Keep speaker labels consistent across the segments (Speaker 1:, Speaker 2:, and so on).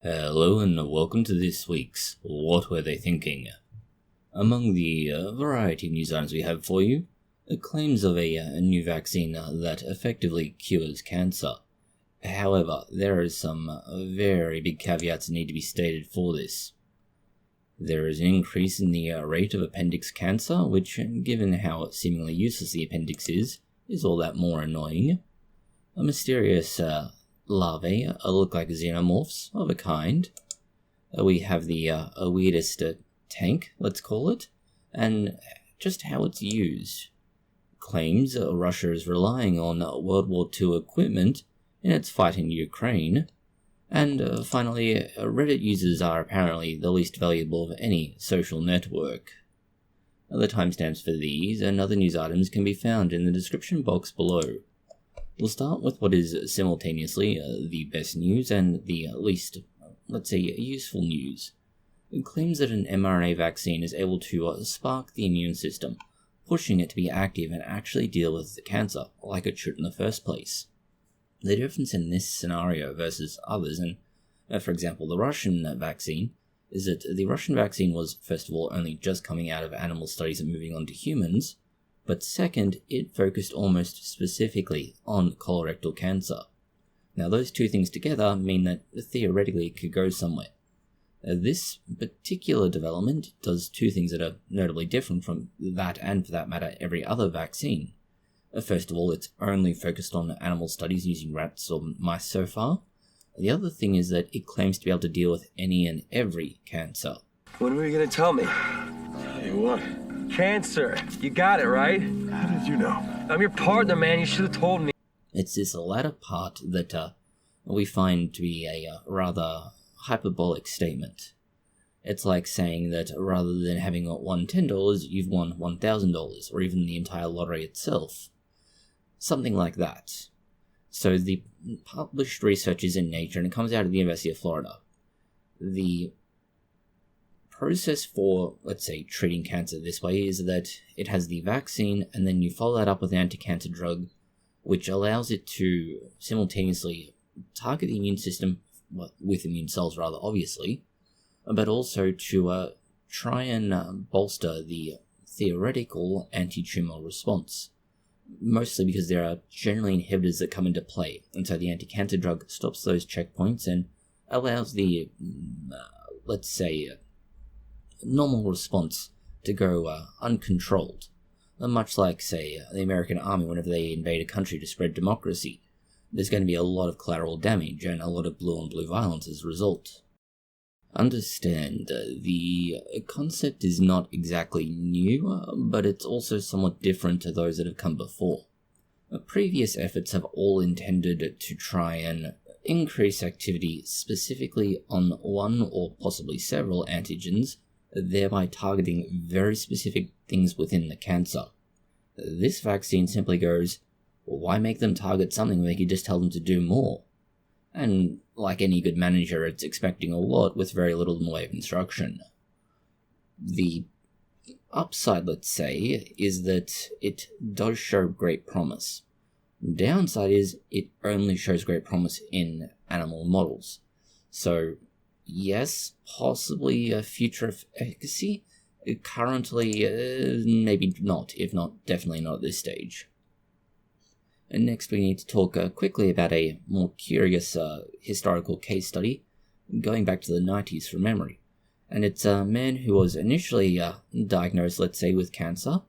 Speaker 1: Hello and welcome to this week's What Were They Thinking? Among the variety of news items we have for you, claims of a new vaccine that effectively cures cancer. However, there is some very big caveats that need to be stated for this. There is an increase in the rate of appendix cancer, which, given how seemingly useless the appendix is all that more annoying. A mysterious larvae look like xenomorphs of a kind. We have the weirdest tank, let's call it, and just how it's used. Claims Russia is relying on World War II equipment in its fight in Ukraine. And finally, Reddit users are apparently the least valuable of any social network. The timestamps for these and other news items can be found in the description box below. We'll start with what is simultaneously the best news and the least, let's say, useful news. It claims that an mRNA vaccine is able to spark the immune system, pushing it to be active and actually deal with the cancer like it should in the first place. The difference in this scenario versus others, and for example the Russian vaccine, is that the Russian vaccine was first of all only just coming out of animal studies and moving on to humans, but second, it focused almost specifically on colorectal cancer. Now those two things together mean that theoretically it could go somewhere. This particular development does two things that are notably different from that and, for that matter, every other vaccine. First of all, it's only focused on animal studies using rats or mice so far. The other thing is that it claims to be able to deal with any and every cancer.
Speaker 2: When were you going to tell me?
Speaker 3: Hey, what?
Speaker 2: Cancer. You got it, right?
Speaker 3: How did you know?
Speaker 2: I'm your partner, man. You should have told me.
Speaker 1: It's this latter part that we find to be a rather hyperbolic statement. It's like saying that rather than having won $10, you've won $1,000, or even the entire lottery itself. Something like that. So the published research is in Nature, and it comes out of the University of Florida. The process for, let's say, treating cancer this way is that it has the vaccine, and then you follow that up with an anti-cancer drug, which allows it to simultaneously target the immune system, with immune cells rather, obviously, but also to try and bolster the theoretical anti-tumor response. Mostly because there are generally inhibitors that come into play, and so the anti-cancer drug stops those checkpoints and allows the, let's say, normal response to go uncontrolled. Much like, say, the American army whenever they invade a country to spread democracy. There's going to be a lot of collateral damage and a lot of blue on blue violence as a result. Understand, the concept is not exactly new, but it's also somewhat different to those that have come before. Previous efforts have all intended to try and increase activity specifically on one or possibly several antigens, thereby targeting very specific things within the cancer. This vaccine simply goes, why make them target something when they could just tell them to do more? And like any good manager, it's expecting a lot with very little in the way of instruction. The upside, let's say, is that it does show great promise. Downside is it only shows great promise in animal models. So, yes, possibly a future efficacy. Currently, maybe not, if not, definitely not at this stage. And next we need to talk quickly about a more curious historical case study, going back to the 90s from memory. And it's a man who was initially diagnosed, let's say, with cancer,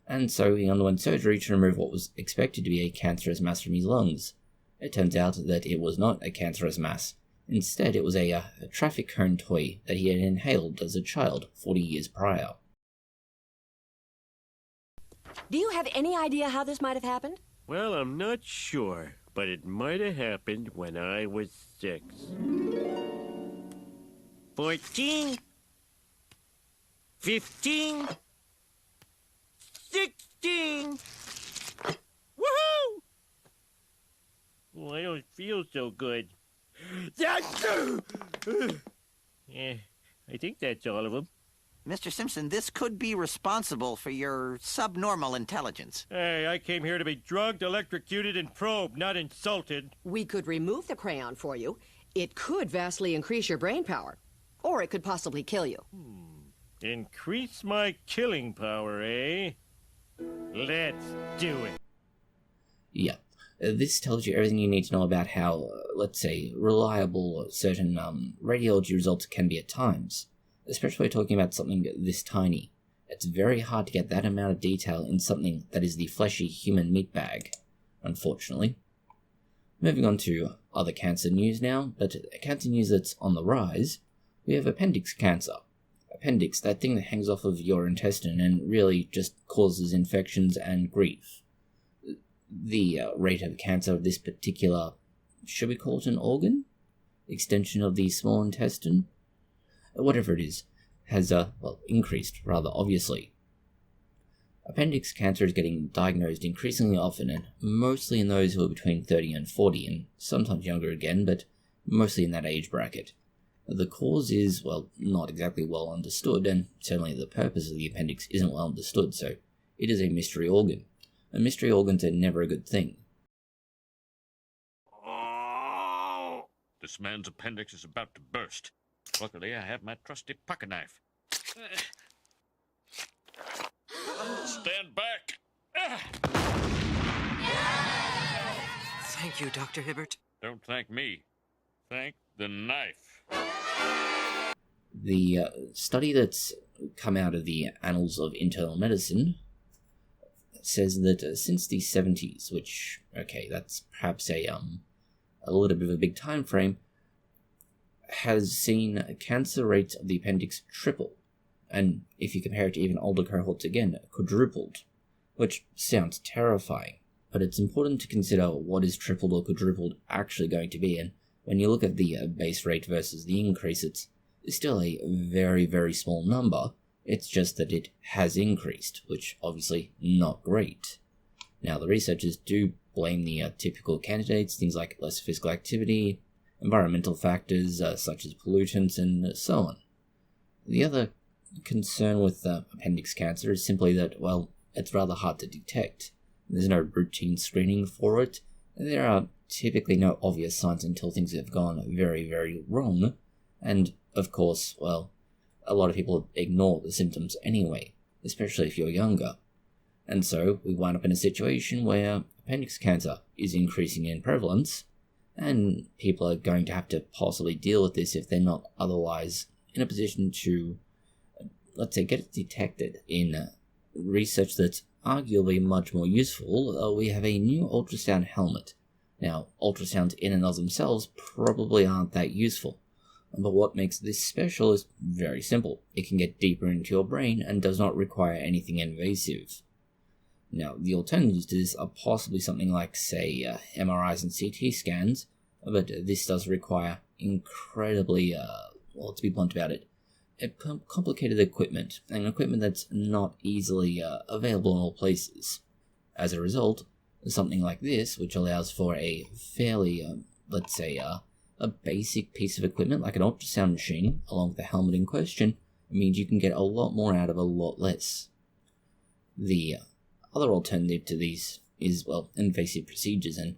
Speaker 1: and so he underwent surgery to remove what was expected to be a cancerous mass from his lungs. It turns out that it was not a cancerous mass. Instead, it was a traffic cone toy that he had inhaled as a child 40 years prior.
Speaker 4: Do you have any idea how this might have happened?
Speaker 5: Well, I'm not sure, but it might have happened when I was 6. 14. 15. 16. Woohoo! Oh, I don't feel so good. Yeah, I think that's all of them.
Speaker 6: Mr. Simpson, this could be responsible for your subnormal intelligence.
Speaker 5: Hey, I came here to be drugged, electrocuted, and probed, not insulted.
Speaker 4: We could remove the crayon for you It could vastly increase your brain power, or it could possibly kill you.
Speaker 5: Increase my killing power, eh? Let's do it.
Speaker 1: Yeah. This tells you everything you need to know about how, let's say, reliable certain radiology results can be at times, especially talking about something this tiny. It's very hard to get that amount of detail in something that is the fleshy human meat bag, unfortunately. Moving on to other cancer news now, but cancer news that's on the rise, we have appendix cancer. Appendix, that thing that hangs off of your intestine and really just causes infections and grief. The rate of cancer of this particular, should we call it an organ? Extension of the small intestine? Whatever it is, has, increased, rather obviously. Appendix cancer is getting diagnosed increasingly often, and mostly in those who are between 30 and 40, and sometimes younger again, but mostly in that age bracket. The cause is, not exactly well understood, and certainly the purpose of the appendix isn't well understood, so it is a mystery organ. And mystery organs are never a good thing.
Speaker 7: Oh! This man's appendix is about to burst. Luckily, I have my trusty pocket knife. Stand back!
Speaker 8: Thank you, Dr. Hibbert.
Speaker 7: Don't thank me. Thank the knife.
Speaker 1: The study that's come out of the Annals of Internal Medicine says that since the 70s, which, okay, that's perhaps a little bit of a big time frame, has seen cancer rates of the appendix triple, and if you compare it to even older cohorts again, quadrupled, which sounds terrifying, but it's important to consider what is tripled or quadrupled actually going to be, and when you look at the base rate versus the increase, it's still a very, very small number. It's just that it has increased, which obviously not great. Now, the researchers do blame the typical candidates, things like less physical activity, environmental factors such as pollutants, and so on. The other concern with appendix cancer is simply that, it's rather hard to detect. There's no routine screening for it, and there are typically no obvious signs until things have gone very, very wrong, and, of course, a lot of people ignore the symptoms anyway, especially if you're younger. And so we wind up in a situation where appendix cancer is increasing in prevalence, and people are going to have to possibly deal with this if they're not otherwise in a position to, let's say, get it detected in research that's arguably much more useful. We have a new ultrasound helmet. Now, ultrasounds in and of themselves probably aren't that useful, but what makes this special is very simple. It can get deeper into your brain and does not require anything invasive. Now, the alternatives to this are possibly something like, say, MRIs and CT scans, but this does require incredibly, to be blunt about it, complicated equipment, and equipment that's not easily available in all places. As a result, something like this, which allows for a fairly, a basic piece of equipment like an ultrasound machine, along with the helmet in question, means you can get a lot more out of a lot less. The other alternative to these is, invasive procedures, and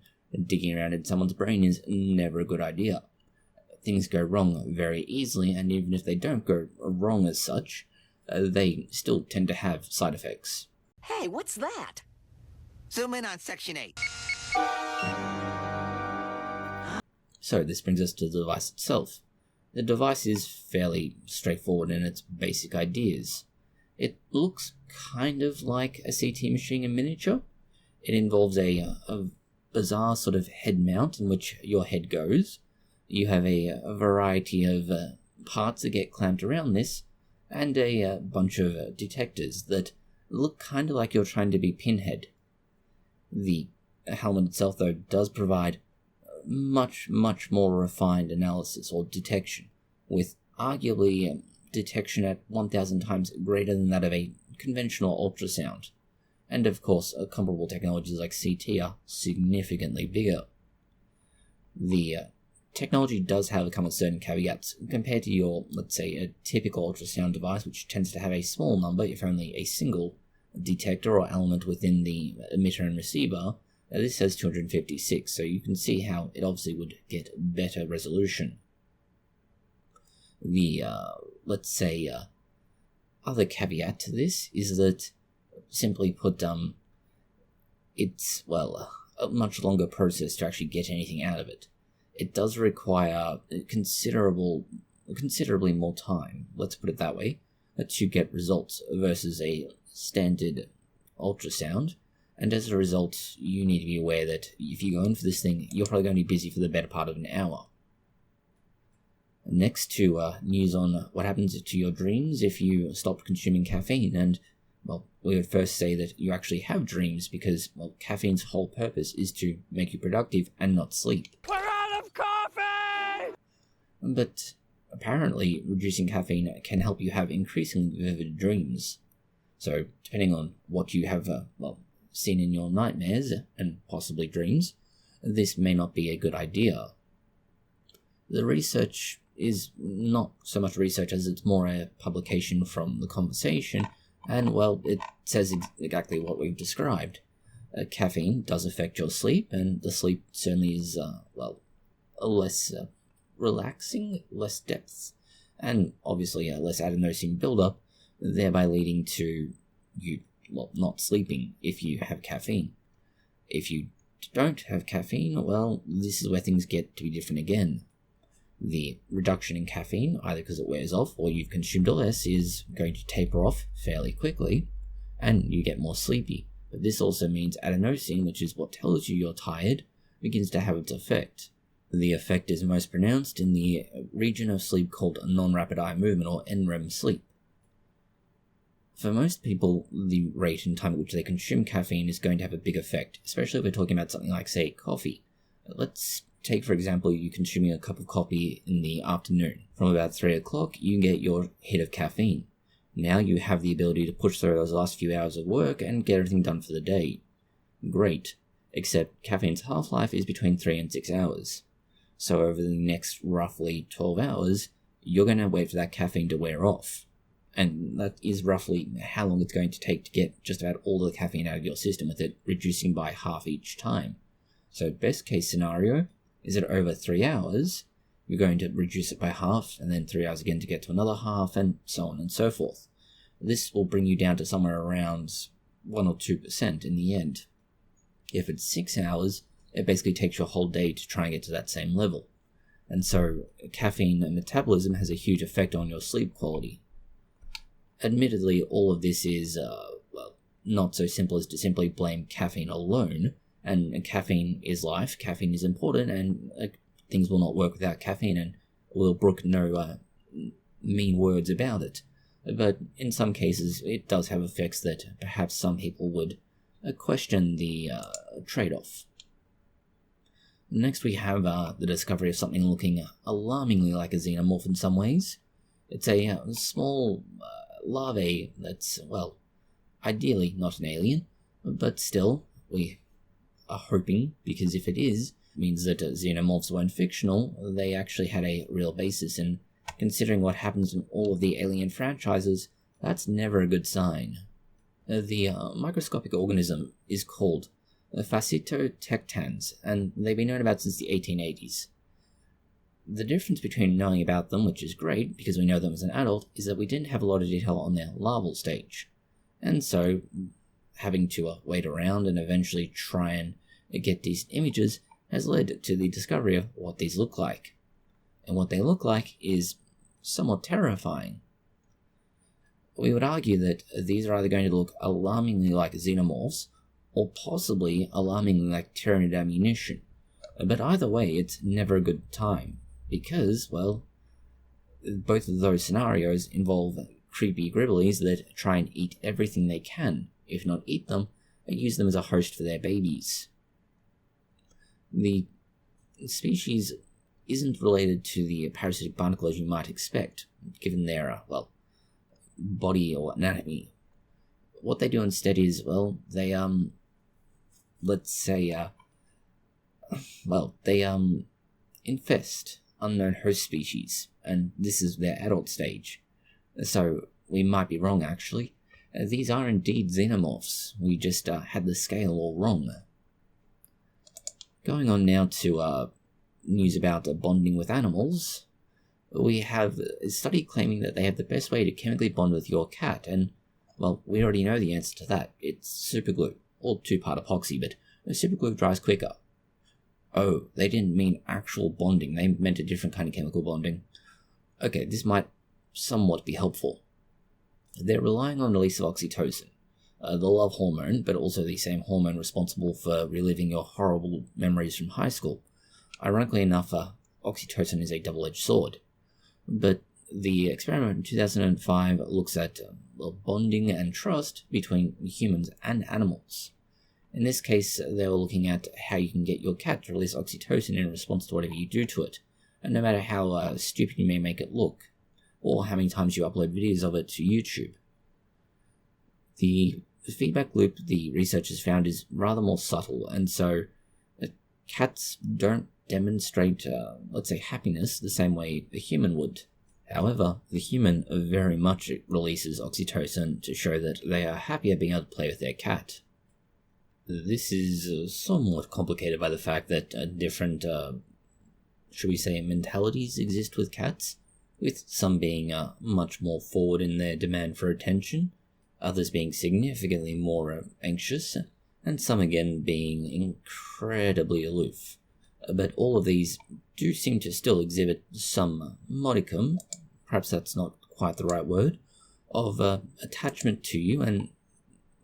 Speaker 1: digging around in someone's brain is never a good idea. Things go wrong very easily, and even if they don't go wrong as such, they still tend to have side effects.
Speaker 4: Hey, what's that?
Speaker 6: Zoom in on Section 8.
Speaker 1: So this brings us to the device itself. The device is fairly straightforward in its basic ideas. It looks kind of like a CT machine in miniature. It involves a bizarre sort of head mount in which your head goes. You have a variety of parts that get clamped around this, and a bunch of detectors that look kind of like you're trying to be Pinhead. The helmet itself, though, does provide much, much more refined analysis or detection, with arguably detection at 1,000 times greater than that of a conventional ultrasound. And of course, comparable technologies like CT are significantly bigger. The technology does have come with certain caveats compared to your, let's say, a typical ultrasound device, which tends to have a small number, if only a single, detector or element within the emitter and receiver. Now this says 256, so you can see how it obviously would get better resolution. The, let's say, other caveat to this is that, simply put, it's, well, a much longer process to actually get anything out of it. It does require considerably more time, let's put it that way, to get results versus a standard ultrasound. And as a result, you need to be aware that if you go in for this thing, you're probably going to be busy for the better part of an hour. Next to news on what happens to your dreams if you stop consuming caffeine. And, well, we would first say that you actually have dreams because, well, caffeine's whole purpose is to make you productive and not sleep.
Speaker 5: We're out of coffee!
Speaker 1: But apparently, reducing caffeine can help you have increasingly vivid dreams. So, depending on what you have, seen in your nightmares and possibly dreams, this may not be a good idea. The research is not so much research as it's more a publication from the conversation, and, well, it says exactly what we've described. Caffeine does affect your sleep, and the sleep certainly is, less relaxing, less depth, and obviously less adenosine buildup, thereby leading to you, well, not sleeping if you have caffeine. If you don't have caffeine, well, this is where things get to be different again. The reduction in caffeine, either because it wears off or you've consumed less, is going to taper off fairly quickly, and you get more sleepy. But this also means adenosine, which is what tells you you're tired, begins to have its effect. The effect is most pronounced in the region of sleep called non-rapid eye movement, or NREM sleep. For most people, the rate and time at which they consume caffeine is going to have a big effect, especially if we're talking about something like, say, coffee. Let's take, for example, you consuming a cup of coffee in the afternoon. From about 3 o'clock, you get your hit of caffeine. Now you have the ability to push through those last few hours of work and get everything done for the day. Great. Except caffeine's half-life is between 3 and 6 hours. So over the next roughly 12 hours, you're going to wait for that caffeine to wear off. And that is roughly how long it's going to take to get just about all the caffeine out of your system, with it reducing by half each time. So best case scenario is that over 3 hours, you're going to reduce it by half, and then 3 hours again to get to another half, and so on and so forth. This will bring you down to somewhere around 1 or 2% in the end. If it's 6 hours, it basically takes your whole day to try and get to that same level. And so caffeine metabolism has a huge effect on your sleep quality. Admittedly, all of this is, not so simple as to simply blame caffeine alone, and caffeine is life, caffeine is important, and things will not work without caffeine, and we'll brook no mean words about it. But in some cases, it does have effects that perhaps some people would question the trade-off. Next we have the discovery of something looking alarmingly like a xenomorph in some ways. It's a small larvae that's, well, ideally not an alien, but still, we are hoping, because if it is, it means that xenomorphs weren't fictional, they actually had a real basis, and considering what happens in all of the Alien franchises, that's never a good sign. The microscopic organism is called Facetotectans, and they've been known about since the 1880s. The difference between knowing about them, which is great because we know them as an adult, is that we didn't have a lot of detail on their larval stage. And so, having to wait around and eventually try and get decent images has led to the discovery of what these look like. And what they look like is somewhat terrifying. We would argue that these are either going to look alarmingly like xenomorphs, or possibly alarmingly like Tyranid ammunition. But either way, it's never a good time. Because, well, both of those scenarios involve creepy gribblies that try and eat everything they can, if not eat them, and use them as a host for their babies. The species isn't related to the parasitic barnacle as you might expect, given their, body or anatomy. What they do instead is, they, infest unknown host species, and this is their adult stage. So, we might be wrong actually. These are indeed xenomorphs, we just had the scale all wrong. Going on now to news about bonding with animals. We have a study claiming that they have the best way to chemically bond with your cat, and, well, we already know the answer to that. It's superglue, or two-part epoxy, but superglue dries quicker. Oh, they didn't mean actual bonding, they meant a different kind of chemical bonding. Okay, this might somewhat be helpful. They're relying on the release of oxytocin, the love hormone, but also the same hormone responsible for reliving your horrible memories from high school. Ironically enough, oxytocin is a double-edged sword. But the experiment in 2005 looks at bonding and trust between humans and animals. In this case, they were looking at how you can get your cat to release oxytocin in response to whatever you do to it, and no matter how stupid you may make it look, or how many times you upload videos of it to YouTube. The feedback loop the researchers found is rather more subtle, and so cats don't demonstrate, let's say, happiness the same way a human would. However, the human very much releases oxytocin to show that they are happy at being able to play with their cat. This is somewhat complicated by the fact that different, should we say, mentalities exist with cats, with some being much more forward in their demand for attention, others being significantly more anxious, and some again being incredibly aloof. But all of these do seem to still exhibit some modicum, perhaps that's not quite the right word, of attachment to you and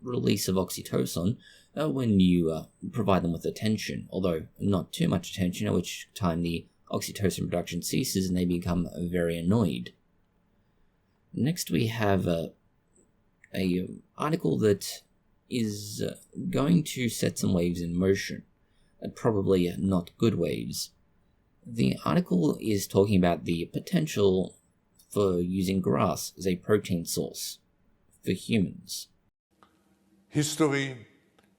Speaker 1: release of oxytocin when you provide them with attention, although not too much attention, at which time the oxytocin production ceases and they become very annoyed. Next we have a article that is going to set some waves in motion. Probably not good waves. The article is talking about the potential for using grass as a protein source for humans.
Speaker 9: History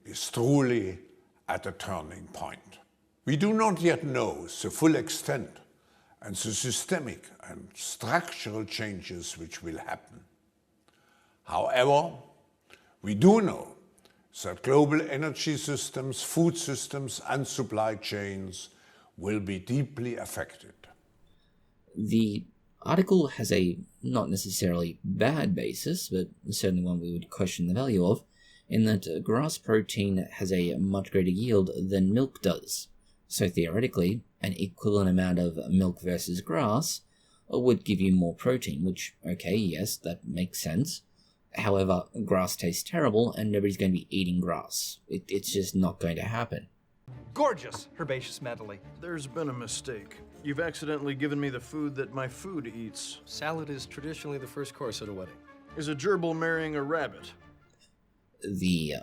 Speaker 9: is truly at a turning point. We do not yet know the full extent and the systemic and structural changes which will happen. However, we do know that global energy systems, food systems, and supply chains will be deeply affected.
Speaker 1: The article has a not necessarily bad basis, but certainly one we would question the value of, in that grass protein has a much greater yield than milk does. So theoretically, an equivalent amount of milk versus grass would give you more protein, which, okay, yes, that makes sense. However, grass tastes terrible and nobody's going to be eating grass. It's just not going to happen.
Speaker 10: Gorgeous herbaceous medley.
Speaker 11: There's been a mistake. You've accidentally given me the food that my food eats.
Speaker 12: Salad is traditionally the first course at a wedding.
Speaker 11: Is a gerbil marrying a rabbit?
Speaker 1: The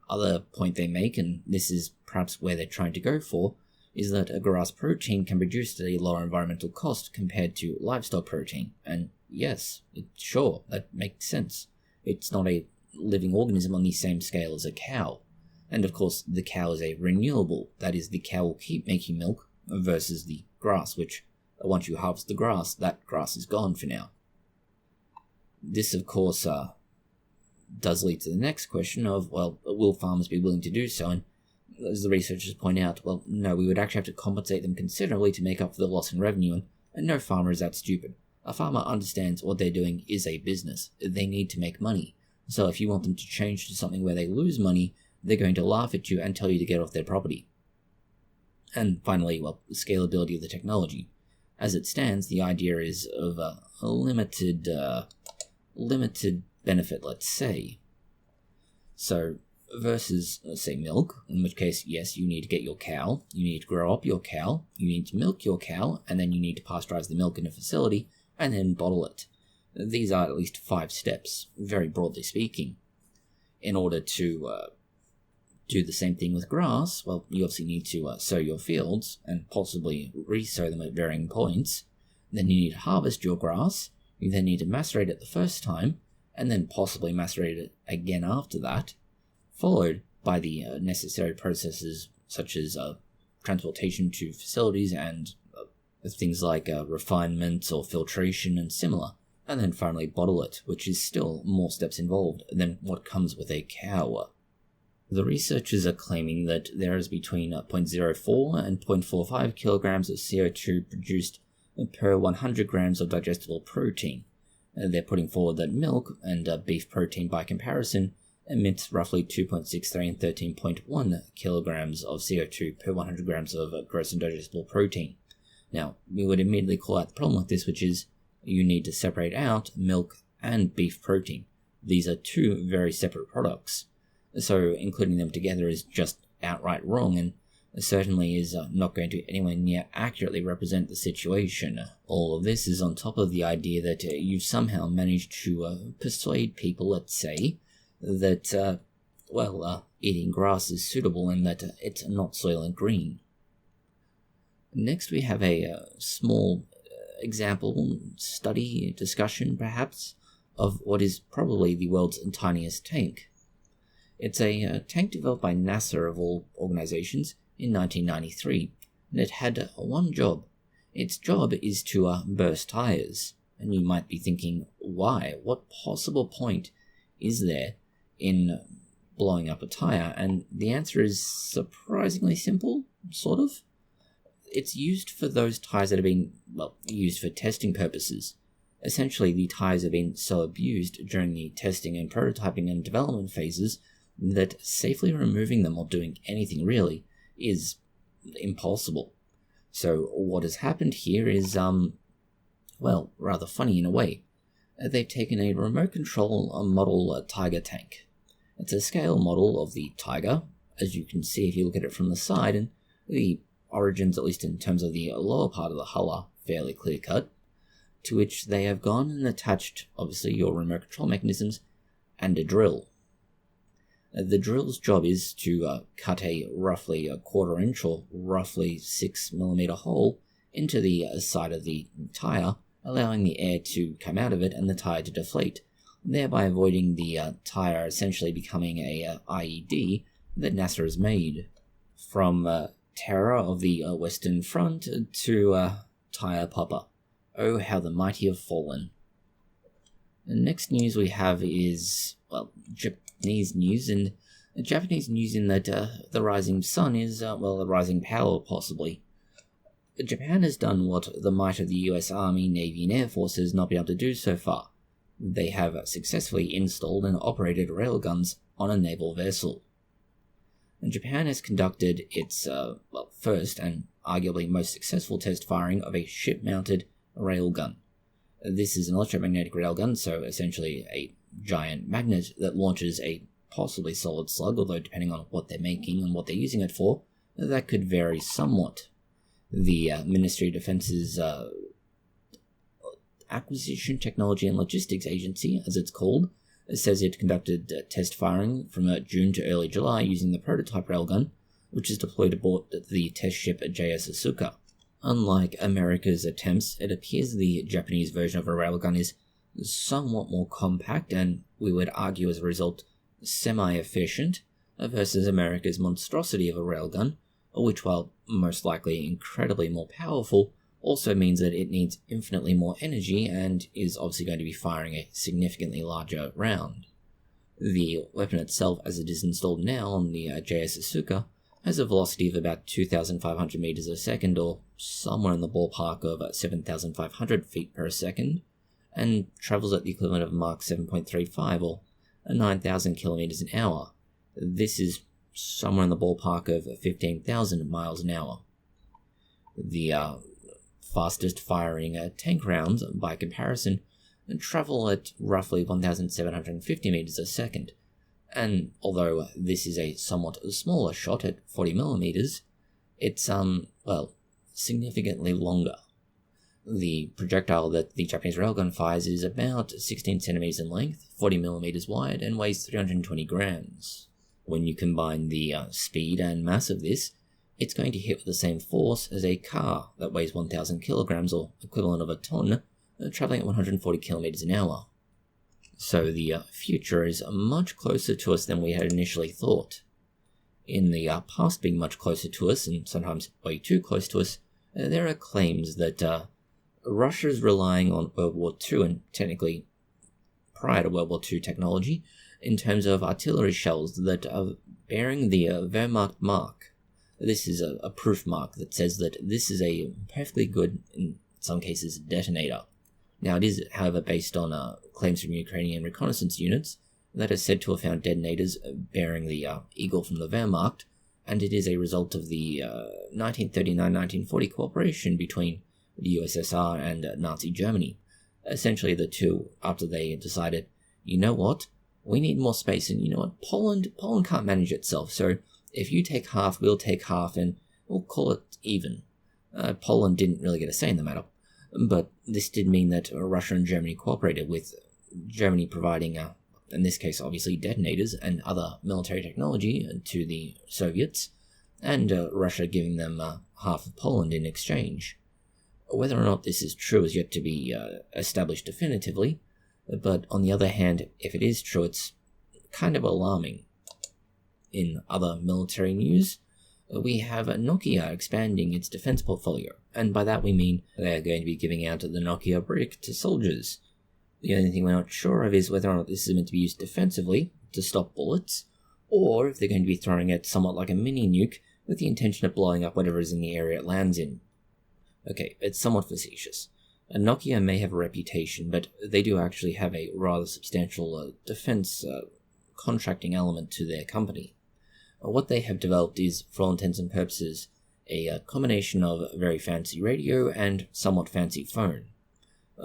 Speaker 1: other point they make, and this is perhaps where they're trying to go for, is that a grass protein can be produced at a lower environmental cost compared to livestock protein. And yes, sure, that makes sense. It's not a living organism on the same scale as a cow. And of course, the cow is a renewable. That is, the cow will keep making milk versus the grass, which, once you harvest the grass, that grass is gone for now. This, of course, does lead to the next question of, well, will farmers be willing to do so? And as the researchers point out, well, no, we would actually have to compensate them considerably to make up for the loss in revenue, and no farmer is that stupid. A farmer understands what they're doing is a business. They need to make money. So if you want them to change to something where they lose money, they're going to laugh at you and tell you to get off their property. And finally, well, the scalability of the technology. As it stands, the idea is of a limited benefit, let's say. So, versus, let's say, milk, in which case, yes, you need to get your cow, you need to grow up your cow, you need to milk your cow, and then you need to pasteurize the milk in a facility, and then bottle it. These are at least 5 steps, very broadly speaking. In order to do the same thing with grass, well, you obviously need to sow your fields, and possibly re-sow them at varying points. Then you need to harvest your grass, you then need to macerate it the first time, and then possibly macerate it again after that, followed by the necessary processes such as transportation to facilities and things like refinement or filtration and similar, and then finally bottle it, which is still more steps involved than what comes with a cow. The researchers are claiming that there is between 0.04 and 0.45 kilograms of CO2 produced per 100 grams of digestible protein. They're putting forward that milk and beef protein by comparison emits roughly 2.63 and 13.1 kilograms of CO2 per 100 grams of gross and digestible protein. Now, we would immediately call out the problem with this, which is you need to separate out milk and beef protein. These are two very separate products, so including them together is just outright wrong and certainly is not going to anywhere near accurately represent the situation. All of this is on top of the idea that you've somehow managed to persuade people, let's say, that, eating grass is suitable and that it's not Soylent Green. Next we have a small example, study, discussion perhaps, of what is probably the world's tiniest tank. It's a tank developed by NASA of all organizations in 1993, and it had one job. Its job is to burst tires. And you might be thinking, why? What possible point is there in blowing up a tire? And the answer is surprisingly simple, sort of. It's used for those tires that have been, used for testing purposes. Essentially, the tires have been so abused during the testing and prototyping and development phases that safely removing them or doing anything really is impossible. So what has happened here is, rather funny in a way. They've taken a remote control model Tiger tank. It's a scale model of the Tiger, as you can see if you look at it from the side, and the origins, at least in terms of the lower part of the hull, are fairly clear-cut, to which they have gone and attached, obviously, your remote control mechanisms and a drill. The drill's job is to cut a roughly a quarter inch or roughly 6mm hole into the side of the tyre, allowing the air to come out of it and the tyre to deflate, thereby avoiding the tyre essentially becoming a IED that NASA has made. From terror of the Western Front to tyre popper. Oh, how the mighty have fallen. The next news we have is, Japanese news, and Japanese news in that the rising sun is, a rising power, possibly. Japan has done what the might of the US Army, Navy, and Air Force has not been able to do so far. They have successfully installed and operated railguns on a naval vessel. And Japan has conducted its first and arguably most successful test firing of a ship-mounted railgun. This is an electromagnetic railgun, so essentially a giant magnet that launches a possibly solid slug, although depending on what they're making and what they're using it for, that could vary somewhat. The Ministry of Defense's Acquisition, Technology and Logistics Agency, as it's called, says it conducted test firing from June to early July using the prototype railgun, which is deployed aboard the test ship JS Asuka. Unlike America's attempts, it appears the Japanese version of a railgun is somewhat more compact and, we would argue as a result, semi-efficient, versus America's monstrosity of a railgun, which, while most likely incredibly more powerful, also means that it needs infinitely more energy and is obviously going to be firing a significantly larger round. The weapon itself, as it is installed now on the JS Asuka, has a velocity of about 2,500 meters a second, or somewhere in the ballpark of 7,500 feet per second, and travels at the equivalent of Mach 7.35, or 9,000 kilometers an hour. This is somewhere in the ballpark of 15,000 miles an hour. The fastest firing tank rounds, by comparison, travel at roughly 1,750 meters a second, and although this is a somewhat smaller shot at 40 millimeters, it's, significantly longer. The projectile that the Japanese railgun fires is about 16 centimeters in length, 40 millimeters wide, and weighs 320 grams. When you combine the speed and mass of this, it's going to hit with the same force as a car that weighs 1,000 kilograms, or equivalent of a ton, traveling at 140 kilometers an hour. So the future is much closer to us than we had initially thought. In the past being much closer to us, and sometimes way too close to us, there are claims that Russia is relying on World War II, and technically prior to World War II technology, in terms of artillery shells that bearing the Wehrmacht mark. This is a proof mark that says that this is a perfectly good, in some cases, detonator. Now, it is, however, based on claims from Ukrainian reconnaissance units that are said to have found detonators bearing the eagle from the Wehrmacht, and it is a result of the 1939-1940 cooperation between the USSR and Nazi Germany. Essentially, the two, after they decided, you know what, we need more space, and you know what, Poland can't manage itself, so if you take half, we'll take half, and we'll call it even. Poland didn't really get a say in the matter, but this did mean that Russia and Germany cooperated, with Germany providing, in this case obviously, detonators and other military technology to the Soviets, and Russia giving them half of Poland in exchange. Whether or not this is true is yet to be established definitively, but on the other hand, if it is true, it's kind of alarming. In other military news, we have Nokia expanding its defense portfolio, and by that we mean they are going to be giving out the Nokia brick to soldiers. The only thing we're not sure of is whether or not this is meant to be used defensively, to stop bullets, or if they're going to be throwing it somewhat like a mini nuke with the intention of blowing up whatever is in the area it lands in. Okay, it's somewhat facetious. Nokia may have a reputation, but they do actually have a rather substantial defense contracting element to their company. What they have developed is, for all intents and purposes, a combination of very fancy radio and somewhat fancy phone,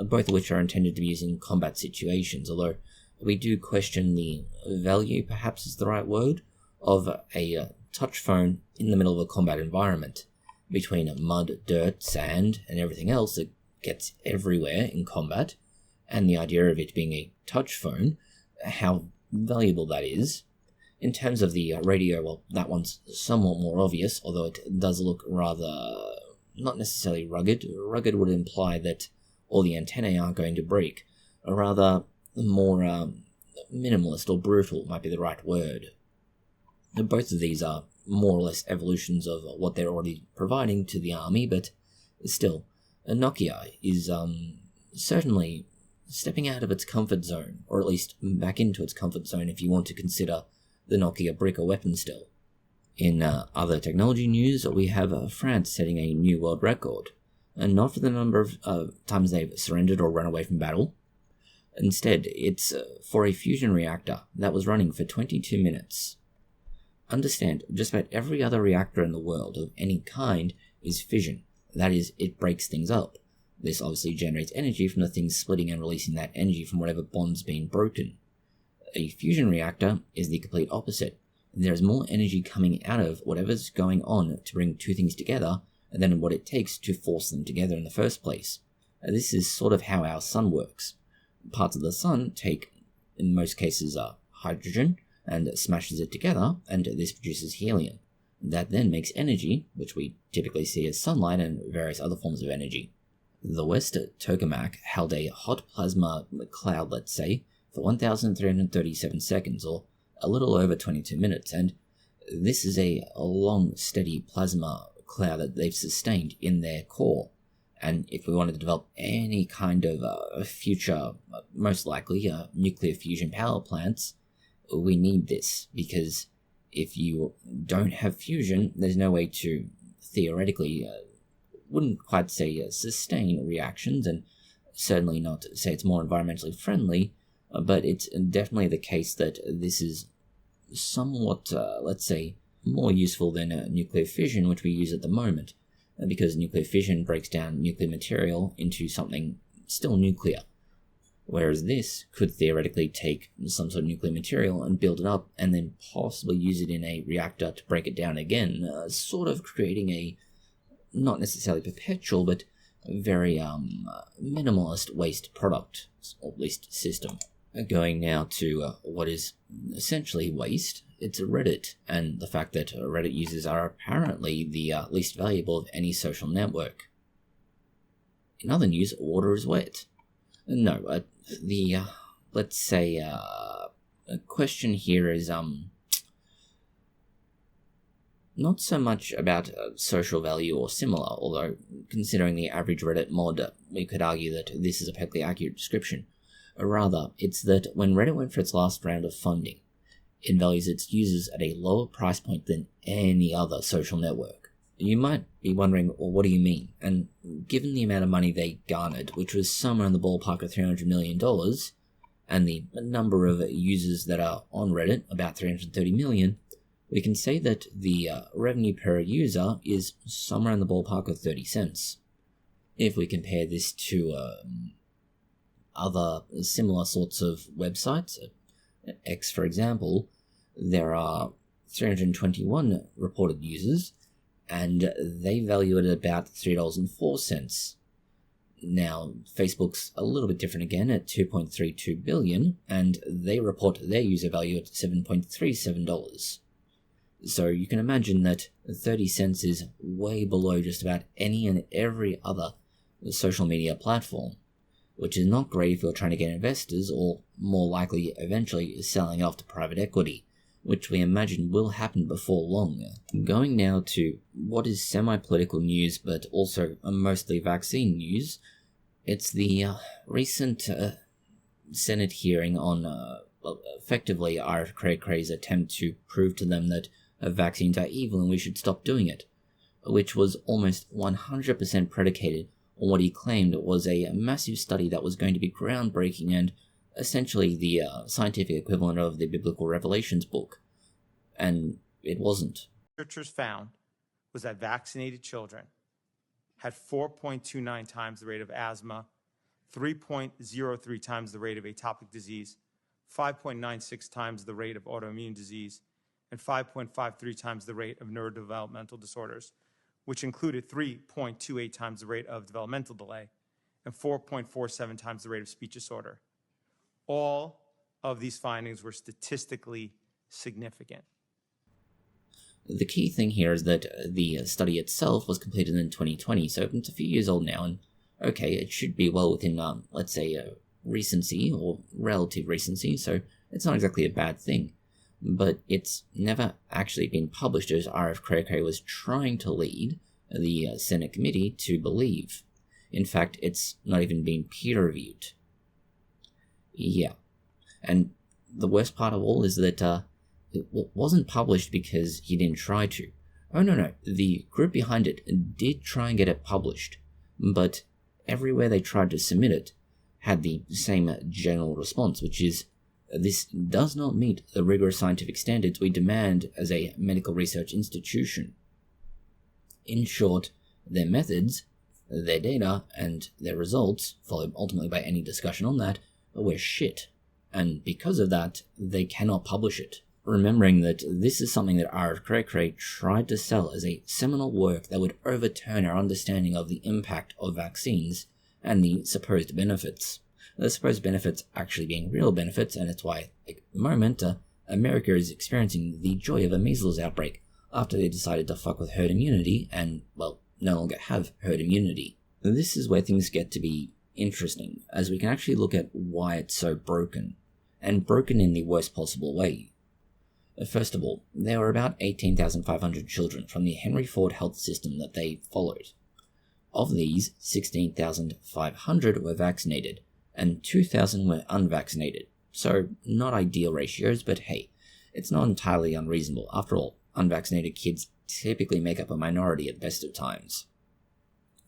Speaker 1: both of which are intended to be used in combat situations, although we do question the value, perhaps is the right word, of a touch phone in the middle of a combat environment, between mud, dirt, sand, and everything else that gets everywhere in combat, and the idea of it being a touch phone, how valuable that is. In terms of the radio, well, that one's somewhat more obvious, although it does look rather, not necessarily rugged. Rugged would imply that all the antennae aren't going to break. Or rather, more minimalist or brutal might be the right word. Both of these are more or less evolutions of what they're already providing to the army, but still, Nokia is certainly stepping out of its comfort zone, or at least back into its comfort zone if you want to consider the Nokia brick a weapon still. In other technology news, we have France setting a new world record, and not for the number of times they've surrendered or run away from battle. Instead, it's for a fusion reactor that was running for 22 minutes. Understand, just about every other reactor in the world of any kind is fission. That is, it breaks things up. This obviously generates energy from the things splitting and releasing that energy from whatever bond's being broken. A fusion reactor is the complete opposite. There is more energy coming out of whatever's going on to bring two things together than what it takes to force them together in the first place. This is sort of how our sun works. Parts of the sun take, in most cases, hydrogen and smashes it together, and this produces helium. That then makes energy, which we typically see as sunlight and various other forms of energy. The West tokamak held a hot plasma cloud, let's say, for 1,337 seconds, or a little over 22 minutes, and this is a long, steady plasma cloud that they've sustained in their core. And if we wanted to develop any kind of future, most likely nuclear fusion power plants, we need this, because if you don't have fusion, there's no way to theoretically, wouldn't quite say sustain reactions, and certainly not say it's more environmentally friendly, but it's definitely the case that this is somewhat, let's say, more useful than nuclear fission, which we use at the moment, because nuclear fission breaks down nuclear material into something still nuclear, whereas this could theoretically take some sort of nuclear material and build it up, and then possibly use it in a reactor to break it down again, sort of creating a, not necessarily perpetual, but very minimalist waste product, or at least system. Going now to what is essentially waste, it's Reddit, and the fact that Reddit users are apparently the least valuable of any social network. In other news, water is wet. No, let's say, a question here is, not so much about social value or similar, although considering the average Reddit mod, we could argue that this is a perfectly accurate description. Rather, it's that when Reddit went for its last round of funding, It values its users at a lower price point than any other social network. You might be wondering, well, what do you mean? And given the amount of money they garnered, which was somewhere in the ballpark of $300 million, and the number of users that are on Reddit, about 330 million, we can say that the revenue per user is somewhere in the ballpark of 30 cents. If we compare this to other similar sorts of websites, X for example, there are 321 reported users, and they value it at about $3.04. Now, Facebook's a little bit different again at $2.32 billion, and they report their user value at $7.37. So you can imagine that 30 cents is way below just about any and every other social media platform, which is not great if you're trying to get investors, or more likely eventually selling off to private equity, which we imagine will happen before long. Going now to what is semi-political news but also mostly vaccine news, it's the recent Senate hearing on effectively RFK's attempt to prove to them that vaccines are evil and we should stop doing it, which was almost 100% predicated on what he claimed was a massive study that was going to be groundbreaking and essentially the scientific equivalent of the Biblical Revelations book. And it wasn't.
Speaker 13: Researchers found was that vaccinated children had 4.29 times the rate of asthma, 3.03 times the rate of atopic disease, 5.96 times the rate of autoimmune disease, and 5.53 times the rate of neurodevelopmental disorders, which included 3.28 times the rate of developmental delay and 4.47 times the rate of speech disorder. All of these findings were statistically significant.
Speaker 1: The key thing here is that the study itself was completed in 2020, so it's a few years old now, and okay, it should be well within, let's say, recency or relative recency, so it's not exactly a bad thing. But it's never actually been published as RFK was trying to lead the Senate committee to believe. In fact, it's not even been peer-reviewed. Yeah. And the worst part of all is that it wasn't published because he didn't try to. Oh no, the group behind it did try and get it published, but everywhere they tried to submit it had the same general response, which is, this does not meet the rigorous scientific standards we demand as a medical research institution. In short, their methods, their data, and their results, followed ultimately by any discussion on that, were shit. And because of that, they cannot publish it. Remembering that this is something that RFK tried to sell as a seminal work that would overturn our understanding of the impact of vaccines and the supposed benefits. The supposed benefits actually being real benefits, and it's why, at the moment, America is experiencing the joy of a measles outbreak after they decided to fuck with herd immunity and, well, no longer have herd immunity. This is where things get to be interesting, as we can actually look at why it's so broken, and broken in the worst possible way. First of all, there were about 18,500 children from the Henry Ford health system that they followed. Of these, 16,500 were vaccinated, and 2,000 were unvaccinated. So, not ideal ratios, but hey, it's not entirely unreasonable. After all, unvaccinated kids typically make up a minority at best of times.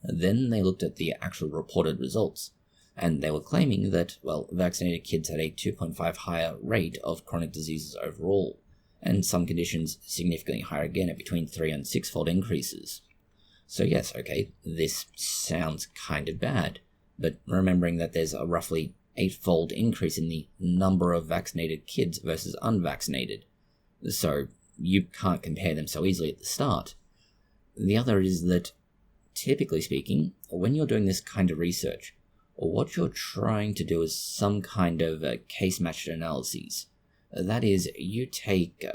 Speaker 1: Then they looked at the actual reported results, and they were claiming that, well, vaccinated kids had a 2.5 higher rate of chronic diseases overall, and some conditions significantly higher again at between 3 and 6-fold increases. So yes, okay, this sounds kind of bad, but remembering that there's a roughly 8-fold increase in the number of vaccinated kids versus unvaccinated, so you can't compare them so easily at the start. The other is that, typically speaking, when you're doing this kind of research, what you're trying to do is some kind of case-matched analyses. That is, you take,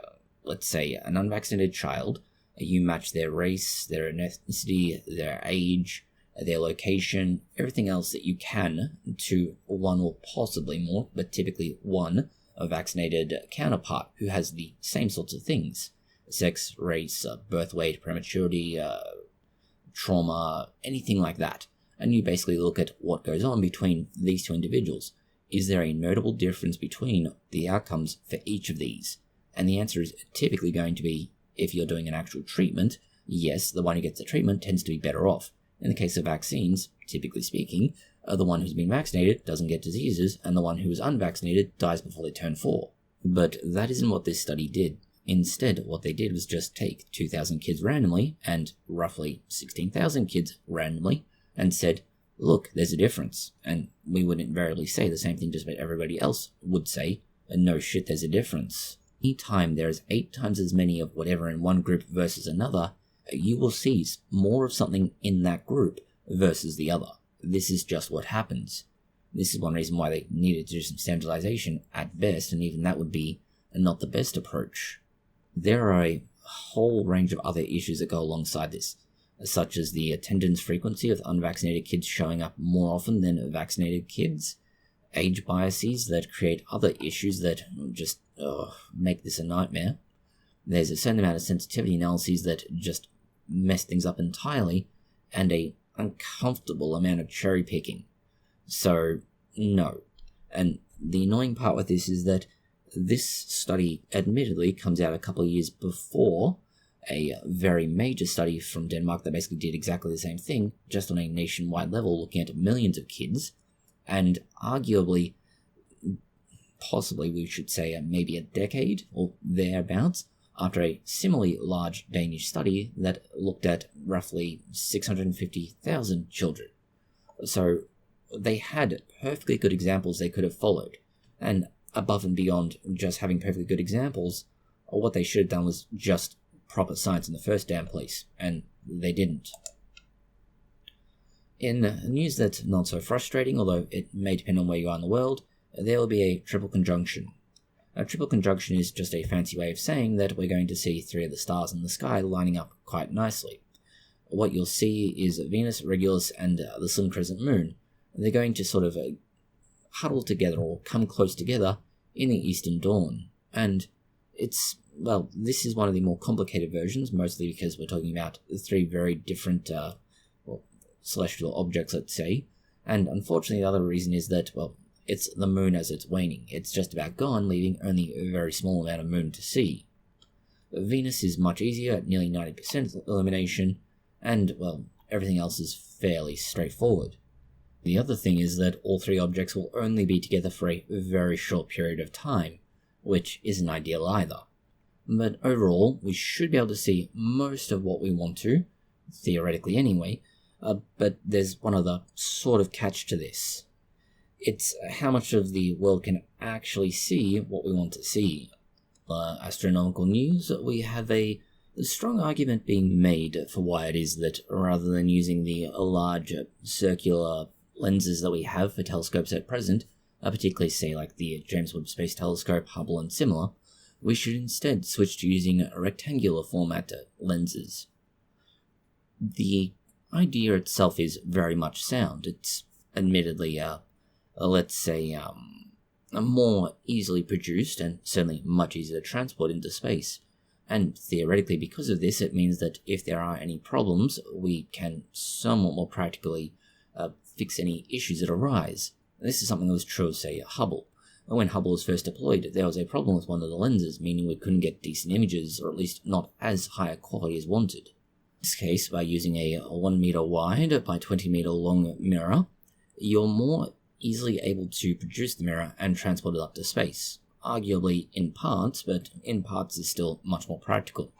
Speaker 1: let's say, an unvaccinated child, you match their race, their ethnicity, their age, their location, everything else that you can to one or possibly more, but typically one, a vaccinated counterpart who has the same sorts of things. Sex, race, birth weight, prematurity, trauma, anything like that. And you basically look at what goes on between these two individuals. Is there a notable difference between the outcomes for each of these? And the answer is typically going to be, if you're doing an actual treatment, yes, the one who gets the treatment tends to be better off. In the case of vaccines, typically speaking, the one who's been vaccinated doesn't get diseases, and the one who is unvaccinated dies before they turn 4. But that isn't what this study did. Instead, what they did was just take 2,000 kids randomly, and roughly 16,000 kids randomly, and said, look, there's a difference. And we would invariably say the same thing just about everybody else would say, no shit, there's a difference. Anytime there is 8 times as many of whatever in one group versus another, you will see more of something in that group versus the other. This is just what happens. This is one reason why they needed to do some standardization at best, and even that would be not the best approach. There are a whole range of other issues that go alongside this, such as the attendance frequency of unvaccinated kids showing up more often than vaccinated kids, age biases that create other issues that just make this a nightmare. There's a certain amount of sensitivity analyses that just mess things up entirely, and a uncomfortable amount of cherry picking. So, no. And the annoying part with this is that this study admittedly comes out a couple of years before a very major study from Denmark that basically did exactly the same thing, just on a nationwide level, looking at millions of kids, and arguably, possibly we should say maybe a decade or thereabouts, after a similarly large Danish study that looked at roughly 650,000 children. So they had perfectly good examples they could have followed, and above and beyond just having perfectly good examples, what they should have done was just proper science in the first damn place, and they didn't. In news that's not so frustrating, although it may depend on where you are in the world, there will be a triple conjunction. A triple conjunction is just a fancy way of saying that we're going to see 3 of the stars in the sky lining up quite nicely. What you'll see is Venus, Regulus, and the Slim Crescent Moon. They're going to sort of huddle together or come close together in the eastern dawn. And it's, well, this is one of the more complicated versions, mostly because we're talking about 3 very different celestial objects, let's say. And unfortunately, the other reason is that, well, it's the moon as it's waning. It's just about gone, leaving only a very small amount of moon to see. Venus is much easier at nearly 90% illumination, and, well, everything else is fairly straightforward. The other thing is that all 3 objects will only be together for a very short period of time, which isn't ideal either. But overall, we should be able to see most of what we want to, theoretically anyway, but there's one other sort of catch to this. It's how much of the world can actually see what we want to see. Astronomical news, we have a strong argument being made for why it is that rather than using the large circular lenses that we have for telescopes at present, particularly say like the James Webb Space Telescope, Hubble and similar, we should instead switch to using rectangular format lenses. The idea itself is very much sound. It's admittedly let's say, more easily produced and certainly much easier to transport into space. And theoretically, because of this, it means that if there are any problems, we can somewhat more practically fix any issues that arise. This is something that was true of, say, Hubble. When Hubble was first deployed, there was a problem with one of the lenses, meaning we couldn't get decent images, or at least not as high a quality as wanted. In this case, by using a 1 meter wide by 20 meter long mirror, you're more easily able to produce the mirror and transport it up to space. Arguably in parts, but in parts is still much more practical.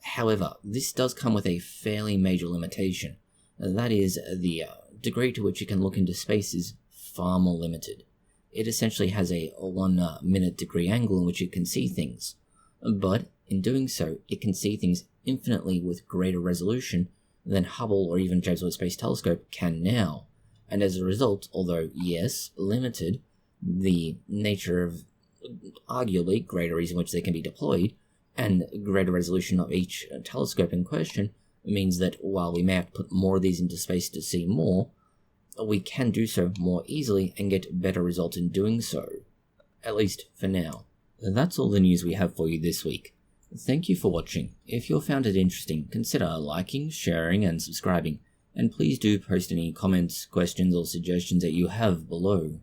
Speaker 1: However, this does come with a fairly major limitation. That is, the degree to which it can look into space is far more limited. It essentially has a 1 minute degree angle in which it can see things. But in doing so, it can see things infinitely with greater resolution than Hubble or even James Webb Space Telescope can now. And as a result, although, yes, limited, the nature of arguably greater ease in which they can be deployed, and greater resolution of each telescope in question, means that while we may have to put more of these into space to see more, we can do so more easily and get better results in doing so. At least for now. That's all the news we have for you this week. Thank you for watching. If you found it interesting, consider liking, sharing, and subscribing. And please do post any comments, questions, or suggestions that you have below.